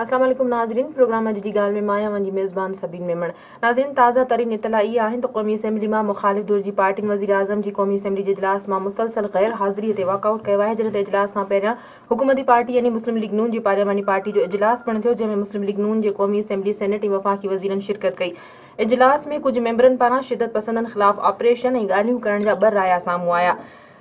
अस्सलाम वालेकुम नाज़रीन, प्रोग्राम अॼु जी ॻाल्हि में मां आहियां मुंहिंजी मेज़बान सबीन मेमण। नाज़रीन, ताज़ा तरीन इतला इहा आहिनि त क़ौमी असेंबली मां मुख़ालिफ़ धुर जी पार्टियुनि वज़ीर आज़म जी क़ौमी असेंबली जे इजलास मां मुसलसल ग़ैर हाज़िरीअ ते वॉकआउट कयो आहे, जॾहिं त इजलास खां पहिरियां हुकूमती पार्टी यानी मुस्लिम लीग नून जी पार्लियामानी पार्टी जो इजलास पिणु थियो, जंहिंमें मुस्लिम लीग नून जे क़ौमी असेंबली सेनेट ऐं वफ़ाक़ी वज़ीरनि शिरकत कई। इजलास में कुझु मेंबरनि पारां शिदत पसंदनि ख़िलाफ़ ऑपरेशन ऐं ॻाल्हियूं करण जा 2 राया साम्हूं आया।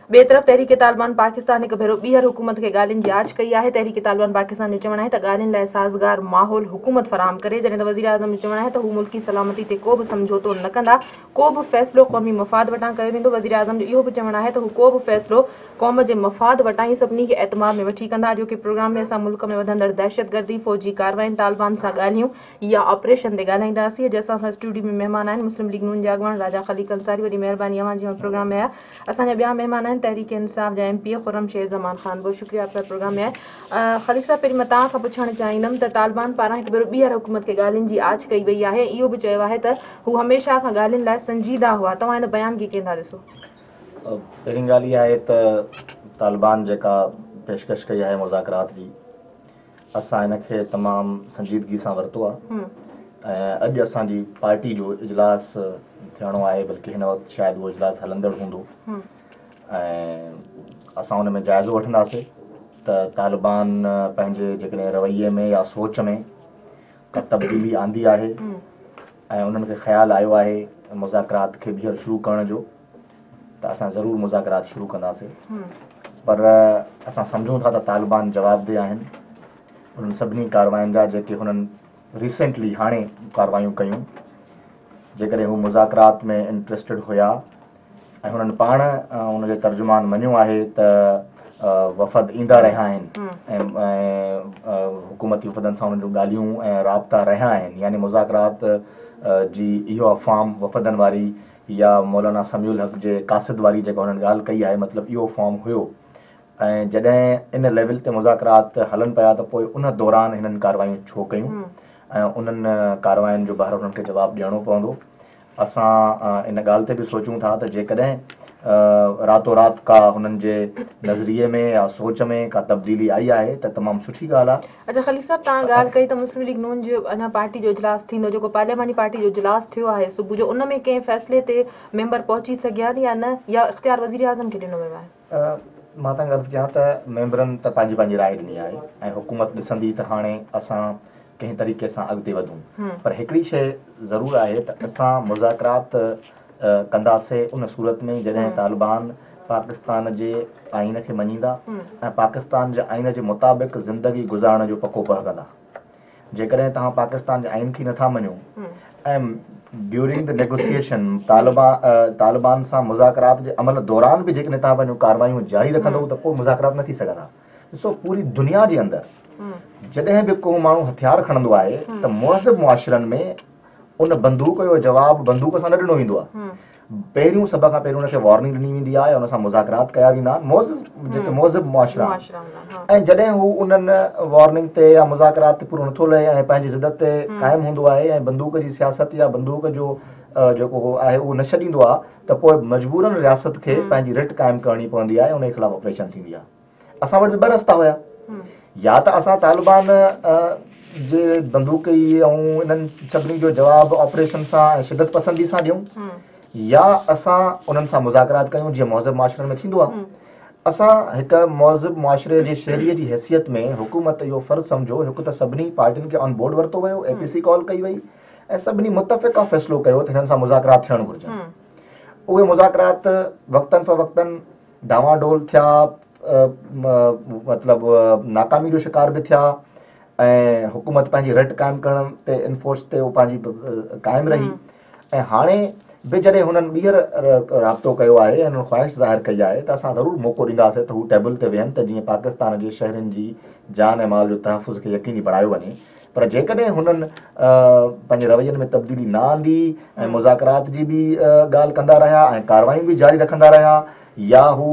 ॿिए तरफ़ तहरीक तालिबान पाकिस्तान हिकु भेरो ॿीहर हुकूमत खे ॻाल्हियुनि जी आछ कई आहे। तहरीक तालिबान पाकिस्तान जो चवणु आहे त ॻाल्हियुनि लाइ साज़गार माहौल हुकूमत फराहम करे, जॾहिं त वज़ीर आज़म जो चवणु आहे त हू मुल्की सलामती ते को बि समझौतो न कंदा, को बि फ़ैसिलो क़ौमी मफ़ाद वटां कयो वेंदो। वज़ीर आज़म जो इहो बि चवणु आहे त हू को बि फ़ैसिलो क़ौम जे मफ़ाद वटां ई सभिनी खे एतमाद में वठी कंदा। अॼोके प्रोग्राम में असां मुल्क में वधंदड़ दहशतगर्दी, फ़ौजी कार्रवाइनि, तालिबान सां ॻाल्हियूं या ऑपरेशन ते ॻाल्हाईंदासीं। अॼु असां सां स्टूडियो में महिमान आहिनि मुस्लिम लीग नून जा अॻवान राजा ख़लीक़ अंसारी। वॾी महिरबानी अवां जी प्रोग्राम में आया। असांजा ॿिया महिमान आहिनि तहरीक इंसाफ़ जा MP खुर्रम शेर ज़मान ख़ान। बहुत शुक्रिया आपका प्रोग्राम में आया। ख़लीक़ साहब, पहिरीं मां तव्हां खां पुछणु चाहींदमि त तालिबान पारां हिकु भेरो ॿीहर हुकूमत खे ॻाल्हियुनि जी आछ कई वई आहे। इहो बि चयो आहे त हू हमेशह खां ॻाल्हियुनि लाइ संजीदा हुआ। तव्हां हिन बयान खे कीअं था ॾिसो? पहिरीं ॻाल्हि इहा आहे त तालिबान जेका पेशकश कई आहे मुज़ाकरात जी, असां हिनखे तमामु संजीदगी सां वरितो आहे ऐं अॼु असांजी पार्टी जो इजलास थियणो आहे, बल्कि हिन वक़्तु शायदि उहो इजलास हलंदड़ हूंदो ऐं असां हुन में जाइज़ो वठंदासीं त तालिबान पंहिंजे जेकॾहिं रवैये में या सोच में का तब्दीली आंदी आहे ऐं उन्हनि खे ख़्यालु आयो आहे मुज़ाकरात खे ॿीहर शुरू करण जो, त असां ज़रूरु मुज़ाकरात शुरू कंदासीं। पर असां सम्झूं था त तालिबान जवाबदेह आहिनि उन्हनि सभिनी कार्रवाइनि जा जेके हुननि रिसेंटली हाणे कार्रवायूं कयूं। जेकॾहिं हू मुज़ाकरात में इंट्रस्टेड हुया ऐं हुननि पाण उनजे तर्जुमान मञियो आहे त वफ़द ईंदा रहिया आहिनि ऐं हुकूमती वफ़दनि सां उन्हनि जूं ॻाल्हियूं ऐं राब्ता रहिया आहिनि, यानी मुज़ाकरात जी इहो अफ़वाम वफ़दनि वारी या मौलाना समीउल हक़ जे कासिद वारी जेका हुननि ॻाल्हि कई आहे, मतिलबु इहो फॉर्म हुयो। ऐं जॾहिं इन लेवल ते मुज़ाकरात हलनि पिया त पोइ उन दौरान हिननि कार्रवायूं छो कयूं ऐं उन्हनि कार्रवाइनि जो ॿाहिरि उन्हनि खे जवाबु ॾियणो पवंदो। असां इन ॻाल्हि ते बि सोचूं था त जेकॾहिं रातो राति का हुननि जे नज़रिए में या सोच में का तब्दीली आई आहे त तमामु सुठी ॻाल्हि आहे। अच्छा ख़लीक़ साहब, तव्हां ॻाल्हि कई त मुस्लिम लीग नून जो अञा पार्टी जो इजलास थींदो, जेको पार्लियामानी पार्टी जो इजलास थियो आहे सुबुह जो, उन में कंहिं फ़ैसिले ते मेंबर पहुची सघिया आहिनि या न, या इख़्तियार वज़ीर आज़म खे ॾिनो वियो आहे? मां तव्हांखे अर्ज़ु कयां त मेंबरनि त पंहिंजी पंहिंजी राय ॾिनी आहे ऐं हुकूमत ॾिसंदी त हाणे असां कंहिं तरीक़े सां अॻिते वधूं। पर हिकिड़ी शइ ज़रूरु आहे त असां मुज़ाकरात कंदासीं उन सूरत में जॾहिं तालिबान पाकिस्तान जे आइन खे मञींदा ऐं पाकिस्तान जे आइन जे मुताबिक़ ज़िंदगी गुज़ारण जो पको पह कंदा। जेकॾहिं तव्हां पाकिस्तान जे आइन खे नथा मञो ऐं ड्यूरिंग द नेगोसिएशन तालिबान सां मुज़ाकरात जे अमल दौरान बि जेकॾहिं तव्हां पंहिंजूं कार्रवायूं जारी रखंदव त पोइ मुज़ाकरात न थी सघंदा। ॾिसो, पूरी दुनिया जे अंदरि जॾहिं बि को माण्हू हथियार खणंदो आहे त मुहज़िब मुआशिरनि में उन बंदूक जो जवाबु बंदूक सां न ॾिनो वेंदो आहे। पहिरियों सभ खां पहिरियों उनखे वार्निंग ॾिनी वेंदी आहे, उन सां मुज़ाकरात कया वेंदा आहिनि जेके मुहज़िब मुआशिरा, ऐं जॾहिं हू उन्हनि वार्निंग ते या मुज़ाकरात ते पूरो नथो लहे ऐं पंहिंजी ज़िदत ते क़ाइमु हूंदो आहे ऐं बंदूक जी सियासत या बंदूक जो जेको आहे उहो न छॾींदो आहे, त पोइ मजबूरन रियासत खे पंहिंजी रिट क़ाइमु करणी पवंदी आहे, उन जे ख़िलाफ़ु ऑपरेशन थींदी आहे। असां वटि 2 रस्ता हुया, या त असां तालिबान जे बंदूकी ऐं इन्हनि सभिनी जो जवाबु ऑपरेशन सां ऐं शिदत पसंदी सां ॾियूं, या असां उन्हनि सां मुज़ाकरात कयूं जीअं मुहज़िब मुआशिरनि में थींदो आहे। असां हिकु मुहज़िब मुआशिरे जे शहरीअ जी हैसियत में हुकूमत इहो फ़र्ज़ु सम्झो, हिकु त सभिनी पार्टियुनि खे ऑन बोर्ड वरितो वियो, APC कॉल कई वई ऐं सभिनी मुतफ़िक़ा फ़ैसिलो कयो त हिननि सां मुज़ाकरात थियणु घुरिजनि। उहे मुज़ाकरात वक़्तन फ़वक़्तन डावाडोल थिया, मतिलबु नाकामी जो शिकार बि थिया ऐं हुकूमत पंहिंजी रट क़ाइमु करण ते इनफोर्स ते उहो पंहिंजी क़ाइमु रही। ऐं हाणे बि जॾहिं हुननि ॿीहर राब्तो कयो आहे ऐं हुननि ख़्वाहिश ज़ाहिर कई आहे त असां ज़रूरु मौक़ो ॾींदासीं त हू टेबल ते वेहनि त जीअं पाकिस्तान जे शहरनि जी जान ऐं माल जो तहफ़ुज़ खे यकीनी बणायो वञे। पर जेकॾहिं हुननि पंहिंजे रवैयनि में तब्दीली न आंदी ऐं मुज़ाकरात जी बि ॻाल्हि कंदा रहिया ऐं कार्रवायूं बि जारी रखंदा रहिया, या हू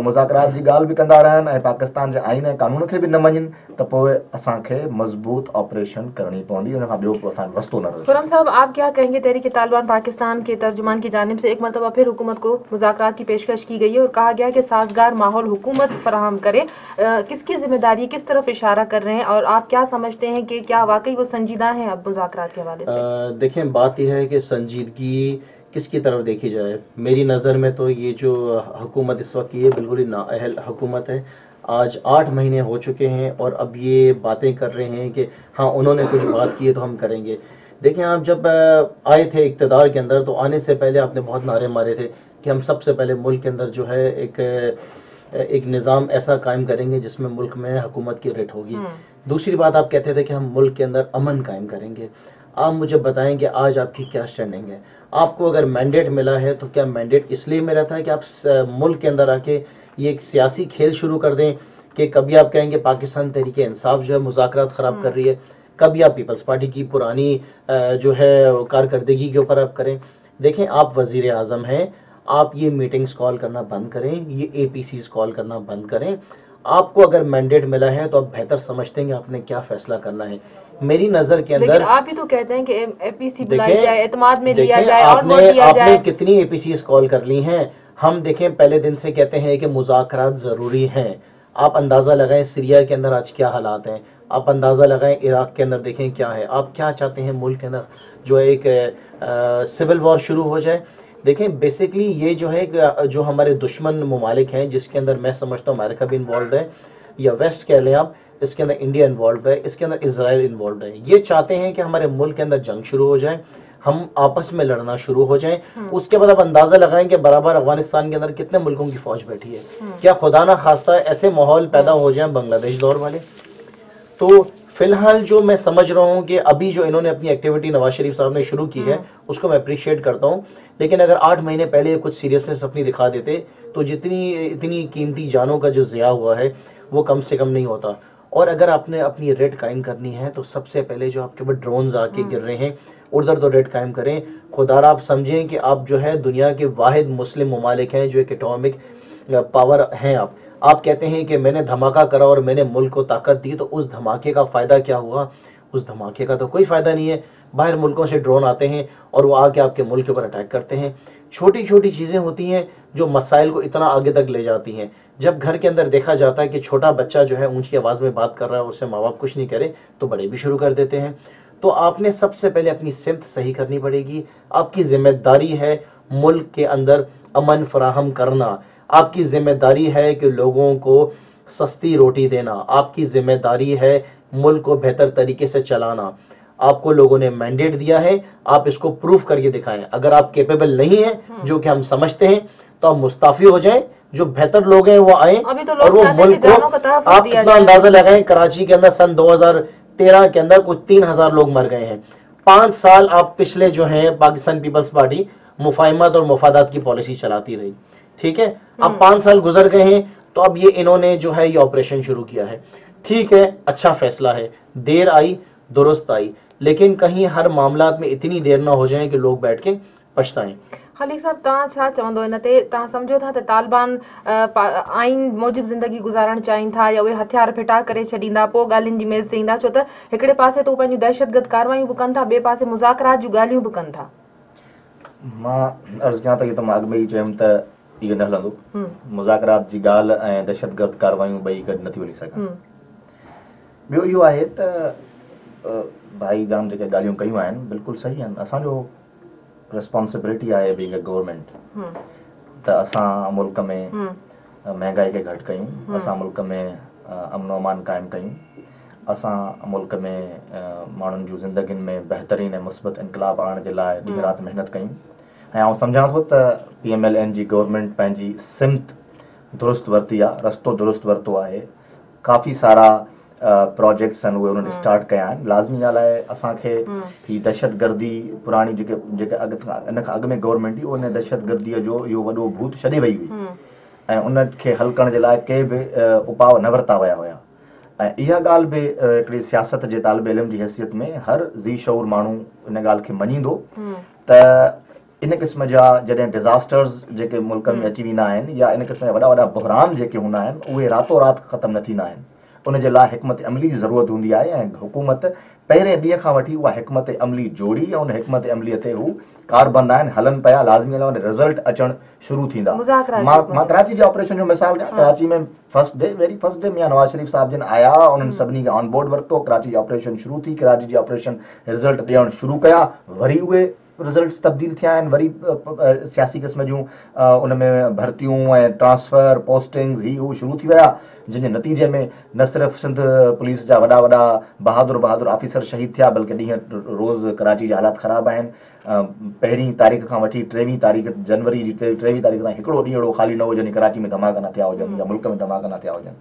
मुज़ाकरात जी ॻाल्हि बि कंदा रहनि ऐं पाकिस्तान जे आइन ऐं कानून खे बि न मञनि, त पोइ असांखे मज़बूत ऑपरेशन करणी पवंदी, हुन खां ॿियो असांजो रस्तो न रहे। खुर्रम साहब, आप क्या कहेंगे? तहरीक तालिबान पाकिस्तान के तर्जुमान की जानिब से एक मरतबा फिर हुकूमत को मुज़ाकरात की पेशकश की गई है और कहा गया है कि साजगार माहौल हुकूमत फराहम करे। किसकी जिम्मेदारी, किस طرف اشارہ کر رہے ہیں اور آپ کیا سمجھتے ہیں کہ کیا واقعی وہ سنجیدہ ہیں اب مذاکرات کے حوالے سے؟ دیکھیں بات یہ ہے کہ سنجیدگی کس کی طرف دیکھی جائے. میری نظر میں تو یہ جو حکومت اس وقت یہ بالکل ہی نااہل حکومت ہے. آج 8 مہینے ہو چکے ہیں اور اب یہ باتیں کر رہے ہیں کہ ہاں انہوں نے کچھ بات کی ہے تو ہم کریں گے. دیکھیں آپ جب آئے تھے اقتدار کے اندر تو آنے سے پہلے آپ نے بہت نعرے مارے تھے کہ ہم سب سے پہلے ملک کے اندر جو ہے ایک نظام ایسا قائم کریں گے جس میں ملک میں حکومت کی ریٹ ہوگی. دوسری بات آپ کہتے تھے کہ ہم ملک کے اندر امن قائم کریں گے. آپ مجھے بتائیں کہ آج آپ کی کیا سٹینڈنگ ہے؟ آپ کو اگر مینڈیٹ ملا ہے تو کیا مینڈیٹ اس لیے ملا تھا کہ آپ ملک کے اندر آ کے یہ ایک سیاسی کھیل شروع کر دیں کہ کبھی آپ کہیں گے پاکستان تحریک انصاف جو ہے مذاکرات خراب کر رہی ہے, کبھی آپ پیپلز پارٹی کی پرانی جو ہے کارکردگی کے اوپر آپ کریں. دیکھیں آپ وزیر اعظم ہیں, آپ یہ میٹنگز کال کرنا بند کریں, یہ اے پی سیز کال کرنا بند کریں. آپ کو اگر مینڈیٹ ملا ہے تو آپ بہتر سمجھتے ہیں کہ آپ نے کیا فیصلہ کرنا ہے. میری نظر کے اندر لیکن آپ بھی تو کہتے ہیں کہ اے پی سی بلائی جائے, اعتماد میں لیا جائے اور ووٹ دیا جائے. آپ نے کتنی اے پی سیز کال کر لی ہیں؟ ہم دیکھیں پہلے دن سے کہتے ہیں کہ مذاکرات ضروری ہیں. آپ اندازہ لگائیں سیریا کے اندر آج کیا حالات ہیں, آپ اندازہ لگائیں عراق کے اندر دیکھیں کیا ہے. آپ کیا چاہتے ہیں ملک کے اندر جو ایک سول وار شروع ہو جائے؟ دیکھیں بیسکلی یہ جو ہے جو ہمارے دشمن ممالک ہیں جس کے اندر میں سمجھتا ہوں امریکہ بھی انوالوڈ ہے یا ویسٹ کہہ لیں آپ, اس کے اندر انڈیا انوالوڈ ہے, اس کے اندر اسرائیل انوالوڈ ہے. یہ چاہتے ہیں کہ ہمارے ملک کے اندر جنگ شروع ہو جائے, ہم آپس میں لڑنا شروع ہو جائیں. اس کے بعد آپ اندازہ لگائیں کہ برابر افغانستان کے اندر کتنے ملکوں کی فوج بیٹھی ہے. کیا خدا نہ خواستہ ایسے ماحول پیدا ہو جائیں بنگلہ دیش دور والے؟ تو فی الحال جو میں سمجھ رہا ہوں کہ ابھی جو انہوں نے اپنی ایکٹیویٹی نواز شریف صاحب نے شروع کی ہے اس کو میں اپریشیٹ کرتا ہوں, لیکن اگر 8 مہینے پہلے کچھ سیریسنس اپنی دکھا دیتے تو اتنی قیمتی جانوں کا جو ضیاع ہوا ہے وہ کم سے کم نہیں ہوتا. اور اگر آپ نے اپنی ریٹ قائم کرنی ہے تو سب سے پہلے جو آپ کے اوپر ڈرونز آ کے گر رہے ہیں ادھر تو ریٹ قائم کریں. خدا را آپ سمجھیں کہ آپ جو ہے دنیا کے واحد مسلم ممالک ہیں جو ایک ایٹامک پاور ہیں. آپ کہتے ہیں کہ میں نے دھماکہ کرا اور میں نے ملک کو طاقت دی, تو اس دھماکے کا فائدہ کیا ہوا؟ اس دھماکے کا تو کوئی فائدہ نہیں ہے. باہر ملکوں سے ڈرون آتے ہیں اور وہ آ کے آپ کے ملک کے اوپر اٹیک کرتے ہیں. چھوٹی چھوٹی چیزیں ہوتی ہیں جو مسائل کو اتنا آگے تک لے جاتی ہیں. جب گھر کے اندر دیکھا جاتا ہے کہ چھوٹا بچہ جو ہے اونچی آواز میں بات کر رہا ہے اور اسے ماں باپ کچھ نہیں کرے تو بڑے بھی شروع کر دیتے ہیں. تو آپ نے سب سے پہلے اپنی سمت صحیح کرنی پڑے گی. آپ کی ذمہ داری ہے ملک کے اندر امن فراہم کرنا. آپ کی ذمہ داری ہے کہ لوگوں کو سستی روٹی دینا. آپ کی ذمہ داری ہے ملک کو بہتر طریقے سے چلانا. آپ کو لوگوں نے مینڈیٹ دیا ہے, آپ اس کو پروف کر کے دکھائیں. اگر آپ کیپیبل نہیں ہیں جو کہ ہم سمجھتے ہیں تو آپ مستعفی ہو جائیں. جو بہتر لوگ ہیں وہ آئیں اور وہ ملک کو, آپ کتنا اندازہ لگائیں کراچی کے اندر سن 2013 کے اندر کچھ 3000 لوگ مر گئے ہیں. 5 سال آپ پچھلے جو ہیں پاکستان پیپلز پارٹی مفاہمت اور مفادات کی پالیسی چلاتی رہی, ٹھیک ہے. اب 5 سال گزر گئے ہیں تو اب یہ انہوں نے جو ہے یہ آپریشن شروع کیا ہے. ٹھیک ہے, اچھا فیصلہ ہے, دیر آئی درست آئی, لیکن کہیں ہر معاملات میں اتنی دیر نہ ہو جائیں کہ لوگ بیٹھ کے پچھتائیں. خلیق صاحب تاں چھا چوندو ان تے تاں سمجھو تھا تے طالبان آئین موجب زندگی گزارن چاہین تھا یا وہ ہتھیار پھٹا کرے چھڈیندا پو گالین جی میز تے ایندا, چھو ته ہکڑے پاسے تو پنجو دہشت گرد کاروائیوں بھی کن تھا, بے پاسے مذاکرات جو گالیوں بھی کن تھا. मां अर्ज़ु कयां त इहो त मां अॻु में ई चयुमि त इहो न हलंदो. मुज़ाकरात जी ॻाल्हि ऐं दहशतगर्द कारवायूं ॿई गॾु नथियूं हली सघनि. ॿियो इहो आहे त भाई जाम जेके ॻाल्हियूं कयूं आहिनि बिल्कुलु सही आहिनि. असांजो रिस्पॉन्सिबिलिटी आहे बीइंग अ गवर्नमेंट त असां मुल्क में महांगाई खे घटि कयूं, असां मुल्क में अमन अमान क़ाइमु कयूं, असां मुल्क में माण्हुनि जूं ज़िंदगियुनि में बहितरीन ऐं मुस्बत इनकलाब आणण जे लाइ ॾींहुं राति महिनत कयूं. ऐं आउं सम्झां थो त PMLN जी गवर्नमेंट पंहिंजी सिमत दुरुस्त वरिती आहे, रस्तो दुरुस्त वरितो आहे. काफ़ी सारा प्रोजेक्ट्स आहिनि उहे उन्हनि स्टार्ट कया आहिनि. लाज़मी ॻाल्हि आहे असांखे हीअ दहशतगर्दी पुराणी जेके इन खां अॻु में गवर्नमेंट हुई उन दहशतगर्दीअ जो इहो वॾो भूत छॾे वई हुई ऐं उनखे हल करण जे लाइ के बि उपाउ न वरिता विया हुया. ऐं इहा ॻाल्हि बि हिकिड़ी सियासत जे तालिब इल्म जी हैसियत में हर ज़ी शऊर माण्हू इन ॻाल्हि खे मञींदो त इन क़िस्म जा जॾहिं डिज़ास्टर्स जेके मुल्कनि में अची वेंदा आहिनि या इन क़िस्म जा वॾा वॾा बहरान जेके हूंदा आहिनि उहे रातो राति ख़तमु न थींदा आहिनि. उन जे लाइ हिकमत अमली जी ज़रूरत हूंदी आहे ऐं हुकूमत पहिरें ॾींहं खां वठी उहा हिकमत अमली जोड़ी ऐं उन हिकमत अमलीअ ते हू कारबंद आहिनि, हलनि पिया, लाज़मी रिज़ल्ट अचणु शुरू थींदा। मां कराची जे ऑपरेशन जो मिसाल ॾियां, कराची में वेरी फर्स्ट डे मियां नवाज़ शरीफ़ साहब जन आया, उन्हनि सभिनी खे ऑन बोर्ड वरितो, कराची जी ऑपरेशन शुरू थी, कराची जी ऑपरेशन रिज़ल्ट ॾियणु शुरू कया, वरी उहे रिज़ल्ट्स तब्दील थिया आहिनि, वरी सियासी क़िस्म जूं उन में भर्तियूं ऐं ट्रांसफ़र पोस्टिंग्स ही हू शुरू थी विया, जिन नतीजे में न सिर्फ़ु सिंध पुलिस जा वॾा वॾा बहादुर ऑफिसर शहीद थिया, बल्कि ॾींहं रोज़ कराची जा हालात ख़राब आहिनि। पहिरीं तारीख़ खां वठी 23 तारीख़ जनवरी जी 23 तारीख़ ताईं हिकिड़ो ॾींहुं अहिड़ो ख़ाली न हो जॾहिं कराची में धमाका न थिया हुजनि या मुल्क में धमाका न थिया हुजनि।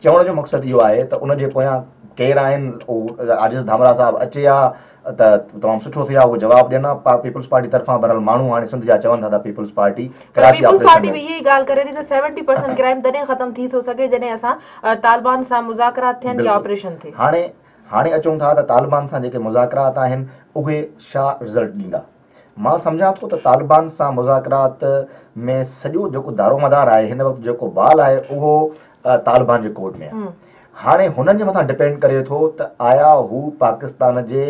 चवण जो मक़सदु इहो आहे त उन जे पोयां केरु आहिनि, उहो आजिज़ धामरा साहब अचे हा त तमामु सुठो थियो, उहो जवाबु ॾियनि पीपल्स पार्टी तरफ़ां, बहरहाल माण्हू हाणे सिंध जा चवनि था त पीपल्स पार्टी कराची पार्टी बि इहा ॻाल्हि करे थी त 70% क्राइम तॾहिं ख़तमु थी थो सघे जॾहिं असां तालिबान सां मुज़ाकरात थियनि या ऑपरेशन थिए। हाणे अचूं था त तालिबान सां जेके मुज़ाकरात आहिनि उहे छा रिज़ल्ट ॾींदा। मां सम्झां थो त तालिबान सां मुज़ाकरात में सॼो जेको दारोमदार आहे हिन वक़्तु जेको बाल आहे उहो तालिबान जे कोर्ट में आहे। हाणे हुननि जे मथां डिपेंड करे थो त आया हू पाकिस्तान जे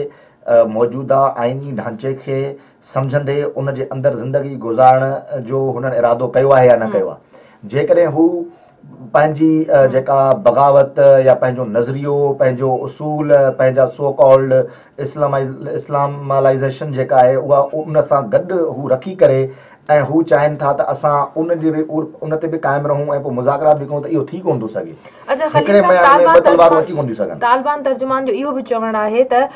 मौजूदा आइनी ढांचे खे सम्झंदे उन जे अंदरि ज़िंदगी गुज़ारण जो हुननि इरादो कयो आहे या न कयो आहे। जेकॾहिं हू पंहिंजी जेका बग़ावत या पंहिंजो नज़रियो, पंहिंजो उसूल, पंहिंजा सो कॉल्ड इस्लामालाइज़ेशन जेका आहे उहा उन सां गॾु हू रखी करे ऐं हू चाहिनि था त असां उन ते बि क़ाइमु रहूं ऐं पोइ मुज़ाकरात बि कयूं, त इहो थी कोन थो सघे। तालिबान तर्जुमान जो इहो बि चवणु आहे त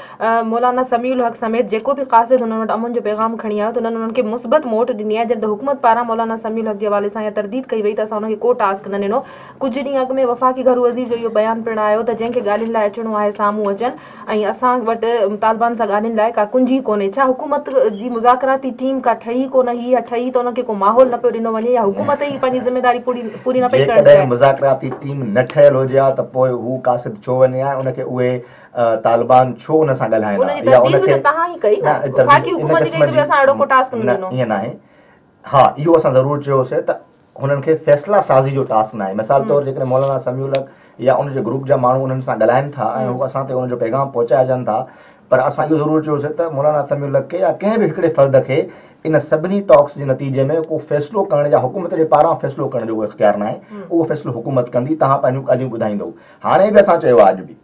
मौलाना समीउल हक़ समेत जेको बि क़ासिद हुननि वटि अमन जो पैगाम खणी आयो त हुननि उन्हनि खे मुस्बत मोट ॾिनी आहे। जॾहिं हुकूमत पारां मौलाना समीउल हक़ जे हवाले सां इहा तरदीद कई वई त असां हुनखे को टास्क न ॾिनो। कुझु ॾींहं अॻु में वफ़ाक़ी घरू वज़ीर जो इहो बयानु पिणु आयो त जंहिंखे ॻाल्हियुनि लाइ अचिणो आहे साम्हूं अचनि ऐं असां वटि तालिबान सां ॻाल्हियुनि लाइ का कुंजी कोन्हे। छा हुकूमत जी मुज़ाकराती टीम का ठही कोन, हीअ ठही त उनखे को माहौल न पियो ॾिनो वञे या हुकूमत ई पंहिंजी ज़िमेदारी पूरी न पई करणु चाहे। मुज़ाकराती टीम न ठहियल हुजे हा त पोइ हू कासिद छो वञे हा, उनखे उहे तालिबान छो उन सां ॻाल्हाइनि, ईअं न आहे। हा, इहो असां ज़रूरु चयोसीं त हुननि खे फ़ैसिला साज़ी जो टास्क न आहे। मिसाल तौरु जेकॾहिं मौलाना समीउल हक़ या उनजे ग्रुप जा माण्हू उन्हनि सां ॻाल्हाइनि था ऐं हू असां ते उनजो पैगाम पहुचाए अचनि था, पर असां इहो ज़रूरु चयोसीं त मौलाना समीउल हक़ खे या कंहिं बि हिकिड़े फ़र्द खे इन सभिनी टॉक्स जे नतीजे में को फ़ैसिलो करण या हुकूमत जे पारां फ़ैसिलो करण जो उहो इख़्तियार न आहे, उहो फ़ैसिलो हुकूमत कंदी। तव्हां पंहिंजूं ॻाल्हियूं ॿुधाईंदव। हाणे बि असां चयो आहे अॼु बि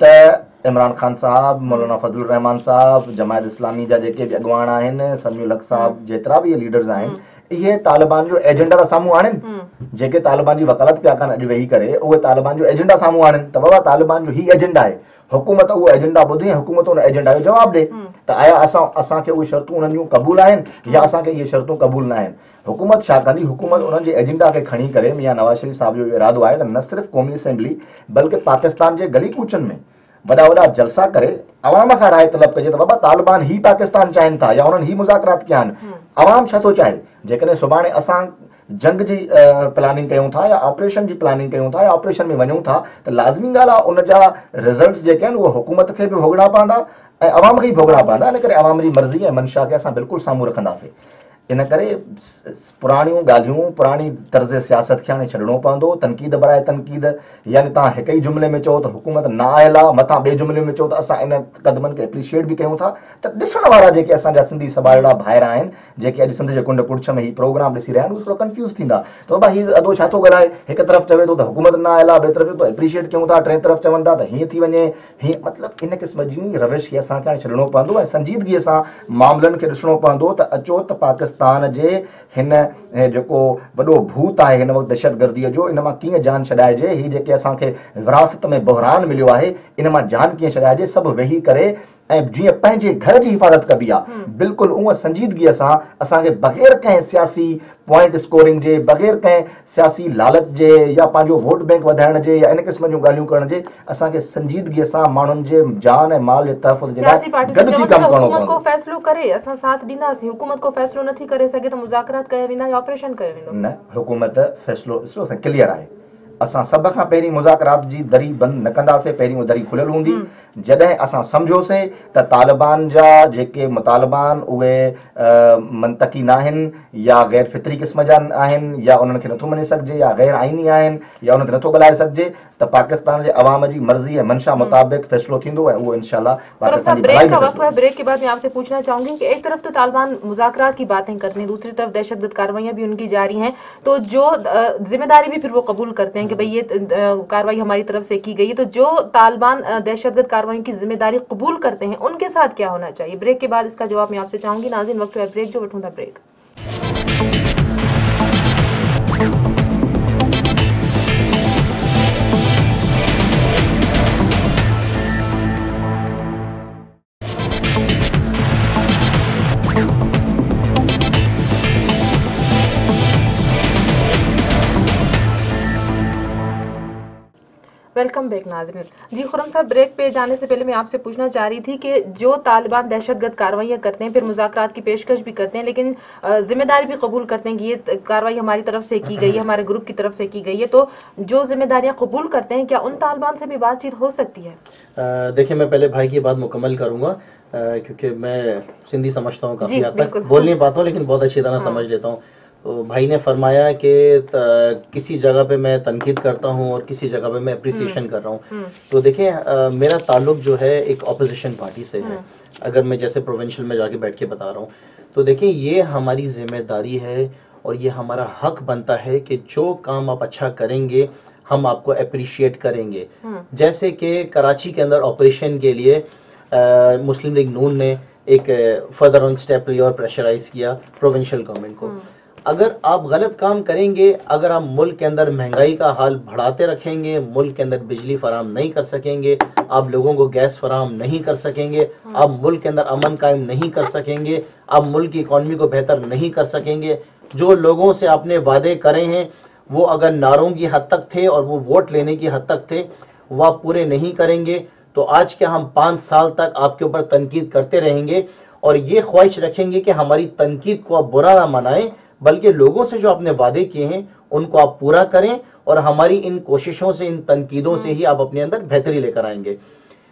त इमरान ख़ान साहब, मौलाना फजलुर रहमान साहब, जमायत इस्लामी जा जेके बि अॻुवान आहिनि, समीउल हक़ साहब, जेतिरा बि लीडर्स आहिनि, इहे तालिबान जो एजेंडा था साम्हूं आणनि। जेके तालिबान जी वकालत पिया कनि अॼु वेही करे, उहे तालिबान जो एजेंडा साम्हूं आणनि त बाबा तालिबान जो ही एजेंडा आहे, हुकूमत उहो एजेंडा ॿुधे ऐं हुकूमत उन एजेंडा जो जवाबु ॾे त आया असांखे उहे शर्तूं उन्हनि जूं क़बूल आहिनि या असांखे इहे शर्तूं क़बूल न आहिनि। हुकूमत छा कंदी? हुकूमत उन्हनि जे एजेंडा खे खणी करे, मियां नवाज़ शरीफ़ साहब जो इरादो आहे त न सिर्फ़ु क़ौमी असेंबली बल्कि पाकिस्तान जे गली कूचनि में वॾा वॾा जलसा करे अवाम खां राय तलब कजे त बाबा तालिबान ही पाकिस्तान चाहिनि था या उन्हनि ही मुज़ाकरात कया आहिनि, अवाम छा थो चाहे। जेकॾहिं सुभाणे असां जंग जी प्लानिंग कयूं था या ऑपरेशन जी प्लानिंग कयूं था या ऑपरेशन में वञूं था त लाज़मी ॻाल्हि आहे उन जा रिज़ल्ट्स जेके आहिनि उहे हुकूमत खे बि भोगणा पवंदा ऐं अवाम खे बि भोगणा पवंदा। इन करे अवाम जी मर्ज़ी ऐं मंशा खे असां बिल्कुलु साम्हूं रखंदासीं। इन करे पुराणियूं ॻाल्हियूं, पुराणी तर्ज़ सियासत खे हाणे छॾिणो पवंदो। तनक़ीद बराए तनक़ीद, यानी तव्हां हिक ई जुमिले में चओ त हुकूमत न आयल आहे, मथां ॿिए जुमिले में चओ त असां इन क़दमनि खे एप्रिशिएट बि कयूं था, त ॾिसण वारा जेके असांजा सिंधी सभाड़ा भाइर आहिनि, जेके अॼु सिंध जे कुंड कुड़छ में ही प्रोग्राम ॾिसी रहिया आहिनि, उहे थोरो कंफ्यूज़ थींदा त बाबा हीउ अदो छा थो ॻाल्हाए। हिकु तरफ़ चवे थो त हुकूमत न आयल आहे, ॿिए तरफ़ चवे थो एप्रिशिएट कयूं था, टे तरफ़ चवनि था त हीअं थी वञे, हीअं मतिलबु इन क़िस्म जी रविश खे असांखे हाणे छॾिणो पवंदो ऐं संजीदगीअ सां मामलनि खे ॾिसणो पवंदो त अचो त पाकिस्तान जे हिन जेको वॾो भूत आहे हिन वक़्तु दहशतगर्दीअ जो, इन मां कीअं जान छॾाइजे। हीअ जेके असांखे विरासत में बहरान मिलियो आहे, इन मां जान कीअं छॾाइजे। सभु वेही करे ऐं जीअं पंहिंजे घर जी हिफ़ाज़त कबी आहे, बिल्कुलु उहा संजीदगीअ सां असांखे बग़ैर कंहिं सियासी पॉइंट स्कोरिंग जे, बग़ैर कंहिं सियासी लालच जे या पंहिंजो वोट बैंक वधाइण जे या इन क़िस्म जूं ॻाल्हियूं करण जे, असांखे संजीदगीअ सां माण्हुनि जे जान ऐं माल जे तहफ़ुज़ जे लाइ गॾु थी कमु करणो पवंदो। फ़ैसिलो करे असां साथ ॾींदासीं। हुकूमत को फ़ैसिलो नथी करे सघे त मुज़ाकरात कया वेंदा या ऑपरेशन कयो वेंदो। न, हुकूमत फ़ैसिलो ॾिसो क्लियर आहे। असां सभ खां पहिरीं मुज़ाकरात जी दरी बंदि न कंदासीं, पहिरीं उहा दरी खुलियल हूंदी। जॾहिं असां सम्झोसीं त तालिबान जा जेके मुतालबान उहे मंतकी न आहिनि या गैर फितरी क़िस्म जा आहिनि या उन्हनि खे नथो मञे सघिजे या गैर आइनी आहिनि या उन्हनि ते नथो ॻाल्हाए सघिजे, त पाकिस्तान जे अवाम जी मर्ज़ी ऐं मंशा मुताबिक़ फ़ैसिलो थींदो ऐं उहो इंशाअल्लाह पर पाकिस्तान जी ब्रेक भलाई का में वक्त है, ब्रेक के बाद मैं आपसे पूछना चाहूंगी कि एक तरफ तो तालिबान मुज़ाकरात की बातें करते हैं, दूसरी तरफ दहशतगर्द कार्रवाइयां भी उनकी जारी हैं, तो जो जिम्मेदारी भी फिर वो कबूल करते हैं कि भाई ये कार्रवाई हमारी तरफ से की गई है, तो जो तालिबान दहशतगर्द कार्रवाई की जिम्मेदारी कबूल करते हैं उनके साथ क्या होना चाहिए? ब्रेक के बाद इसका जवाब मैं आपसे चाहूंगी। नाज़रीन, वक्त है ब्रेक जो वठूं था ब्रेक। वेलकम बैक नाज़रीन। जी खुरम साहब, ब्रेक पे जाने से पहले मैं आपसे पूछना चाह रही थी कि जो तालिबान दहशतगर्द कार्रवाइयाँ करते हैं, फिर मुज़ाकरात की पेशकश भी करते हैं, लेकिन जिम्मेदारी भी कबूल करते हैं कि ये कार्रवाई हमारी तरफ से की गई है, हमारे ग्रुप की तरफ से की गई है, तो जो जिम्मेदारियाँ कबूल करते हैं, क्या उन तालिबान से भी बातचीत हो सकती है? देखिए, मैं पहले भाई की बात मुकम्मल करूँगा क्योंकि मैं सिंधी समझता हूँ, काफ़ी हद तक बोल नहीं पाता हूँ लेकिन बहुत अच्छी तरह समझ लेता हूँ। तो भाई ने फरमाया कि किसी जगह पे मैं तनकीद करता हूँ और किसी जगह पे मैं अप्रिसिएशन कर रहा हूँ। तो देखिए, मेरा ताल्लुक जो है एक अपोजिशन पार्टी से है, अगर मैं जैसे प्रोविंशियल में जाके बैठ के बता रहा हूँ। तो देखिए, ये हमारी जिम्मेदारी है और ये हमारा हक बनता है कि जो काम आप अच्छा करेंगे हम आपको अप्रिशिएट करेंगे। जैसे कि कराची के अंदर ऑपरेशन के लिए मुस्लिम लीग नून ने एक फर्दर ऑन स्टेप लिया और प्रेशराइज किया प्रोविंशियल गवर्नमेंट को। अगर आप गलत काम करेंगे, अगर आप मुल्क के अंदर महंगाई का हाल बढ़ाते रखेंगे, मुल्क के अंदर बिजली फराम नहीं कर सकेंगे, आप लोगों को गैस फराम नहीं कर सकेंगे, आप मुल्क के अंदर अमन कायम नहीं कर सकेंगे, आप मुल्क की इकॉनमी को बेहतर नहीं कर सकेंगे, जो लोगों से आपने वादे करे हैं वो अगर नारों की हद तक थे और वो वोट लेने की हद तक थे, वो आप पूरे नहीं करेंगे, तो आज क्या हम 5 साल तक आपके ऊपर तनकीद करते रहेंगे और ये ख्वाहिश रखेंगे कि हमारी तनकीद को आप बुरा ना मनाएं, बल्कि लोगों से जो आपने वादे किए हैं उनको आप पूरा करें और हमारी इन कोशिशों से, इन तनकीदों से ही आप अपने अंदर बेहतरी लेकर आएंगे।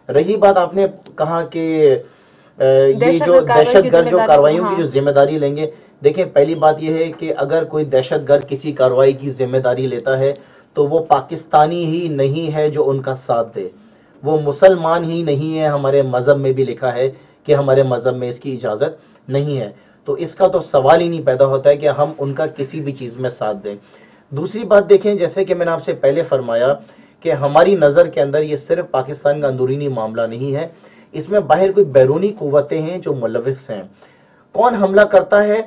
रही बात, आपने कहा कि ये जो दहशतगर्द जो कार्रवाइयों की जो जिम्मेदारी लेंगे, देखें, पहली बात यह है कि अगर कोई दहशतगर्द किसी कार्रवाई की जिम्मेदारी लेता है तो वो पाकिस्तानी ही नहीं है जो उनका साथ दे, वो मुसलमान ही नहीं है। हमारे मज़हब में भी लिखा है कि हमारे मज़हब में इसकी इजाज़त नहीं है, तो इसका तो सवाल ही नहीं पैदा होता है कि हम उनका किसी भी चीज़ में साथ दें। दूसरी बात देखें, जैसे कि मैंने आपसे पहले फरमाया कि हमारी नज़र के अंदर ये सिर्फ पाकिस्तान का अंदरूनी मामला नहीं है, इसमें बाहर कोई बैरूनी क़ुव्वतें हैं जो मुलविस हैं। कौन हमला करता है,